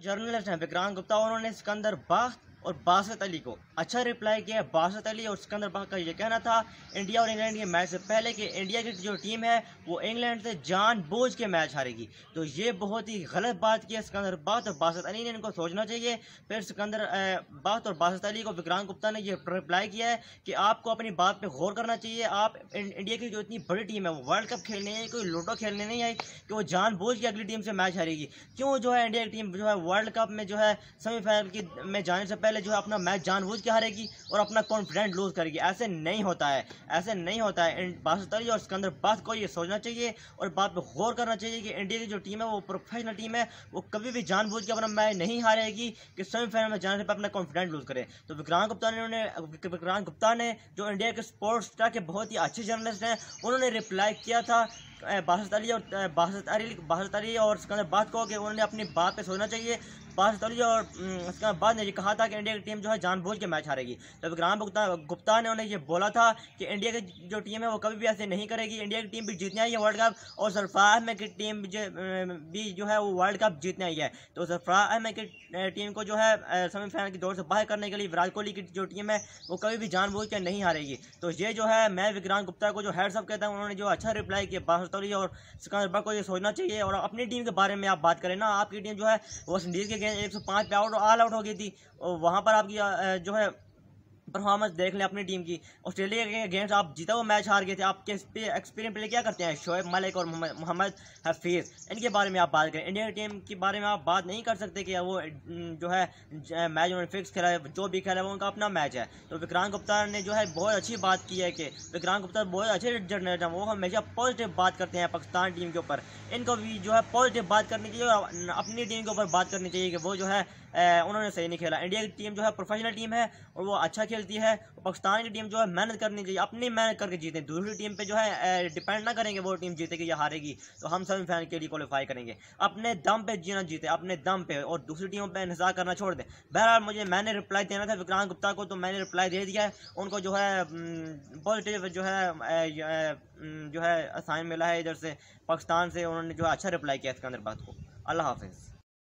Journalist हैं विक्रांत गुप्ता, उन्होंने सिकंदर बाग और बासित अली को अच्छा रिप्लाई किया। बासित अली और सिकंदर बाग का ये कहना था इंडिया और इंग्लैंड के मैच से पहले कि इंडिया की जो टीम है वो इंग्लैंड से जानबूझ के मैच हारेगी। तो ये बहुत ही गलत बात की है सिकंदर बाग और बासित अली ने, इनको सोचना चाहिए। फिर सिकंदर बाग और बासित अली को विक्रांत गुप्ता ने ये रिप्लाई किया है कि आपको अपनी बात पर गौर करना चाहिए। आप इंडिया की जो इतनी बड़ी टीम है वो वर्ल्ड कप खेलने आई, कोई लूडो खेलने नहीं आई कि वो जानबूझ के अगली टीम से मैच हारेगी। क्यों जो है इंडिया की टीम जो है वर्ल्ड कप में जो है सेमीफाइनल की में जाने से पहले जो है अपना मैच जानबूझ के हारेगी और अपना कॉन्फिडेंस लूज करेगी? ऐसे नहीं होता है, ऐसे नहीं होता है। बासित अली और सिकंदर बाग को ये सोचना चाहिए और बात पर गौर करना चाहिए कि इंडिया की जो टीम है वो प्रोफेशनल टीम है, वो कभी भी जानबूझ के अपना मैच नहीं हारेगी कि सेमीफाइनल में जाने पर अपना कॉन्फिडेंस लूज करे। तो विक्रांत गुप्ता ने जो इंडिया के स्पोर्ट्स के बहुत ही अच्छे जर्नलिस्ट हैं, उन्होंने रिप्लाई किया था बासित अली और सिकंदर बाग को कि उन्होंने अपनी बात पे सोचना चाहिए। बासित अली और सिकंदर बाग ने ये कहा था कि इंडिया की टीम जो है जानबूझ के मैच हारेगी। तो विक्रांत गुप्ता ने उन्हें ये बोला था कि इंडिया की जो टीम है वो कभी भी ऐसे नहीं करेगी। इंडिया की टीम भी जीतने आई है वर्ल्ड कप और सरफराज अहमद की टीम भी जो है वो वर्ल्ड कप जीतने आई है। तो सरफराज अहमद की टीम को जो है सेमीफाइनल की दौड़ से बाहर करने के लिए विराट कोहली की जो टीम है वो कभी भी जानबूझ के नहीं हारेगी। तो ये जो है मैं विक्रांत गुप्ता को जो हेड्स अप कहता हूँ, उन्होंने जो अच्छा रिप्लाई किया बासित अली और सिकंदर बाग को ये सोचना चाहिए। और अपनी टीम के बारे में आप बात करें ना, आपकी टीम जो है वेस्ट इंडीज़ के अगेंस्ट 105 पे ऑल आउट हो गई थी और वहाँ पर आपकी जो है परफॉर्मेंस देख लें अपनी टीम की। ऑस्ट्रेलिया के अगेंस्ट आप जीता हुआ मैच हार गए थे। आपके एक्सपीरियंस प्ले क्या करते हैं शोएब मलिक और मोहम्मद हफीज़, इनके बारे में आप बात करें। इंडियन टीम के बारे में आप बात नहीं कर सकते कि वो जो है मैच उन्होंने फिक्स खेला है, जो भी खेला है वो उनका अपना मैच है। तो विक्रांत गुप्ता ने जो है बहुत अच्छी बात की है कि विक्रांत गुप्ता बहुत अच्छे जर्नलिस्ट हैं, वो हमेशा पॉजिटिव बात करते हैं पाकिस्तान टीम के ऊपर। इनको भी जो है पॉजिटिव बात करनी चाहिए और अपनी टीम के ऊपर बात करनी चाहिए कि वो जो है उन्होंने सही नहीं खेला। इंडिया की टीम जो है प्रोफेशनल टीम है और वो अच्छा खेलती है। पाकिस्तान की टीम जो है मेहनत करनी चाहिए, अपनी मेहनत करके जीते। दूसरी टीम पे जो है डिपेंड ना करेंगे वो टीम जीतेगी या हारेगी तो हम सेमीफाइनल के लिए क्वालिफाई करेंगे। अपने दम पे जीना जीते, अपने दम पे, और दूसरी टीमों पे इंतजार करना छोड़ दें। बहरहाल मैंने रिप्लाई देना था विक्रांत गुप्ता को, तो मैंने रिप्लाई दे दिया है। उनको जो है पॉजिटिव जो है असाइन मिला है इधर से पाकिस्तान से, उन्होंने जो है अच्छा रिप्लाई किया सिकंदर बाग को। अल्लाह हाफिज़।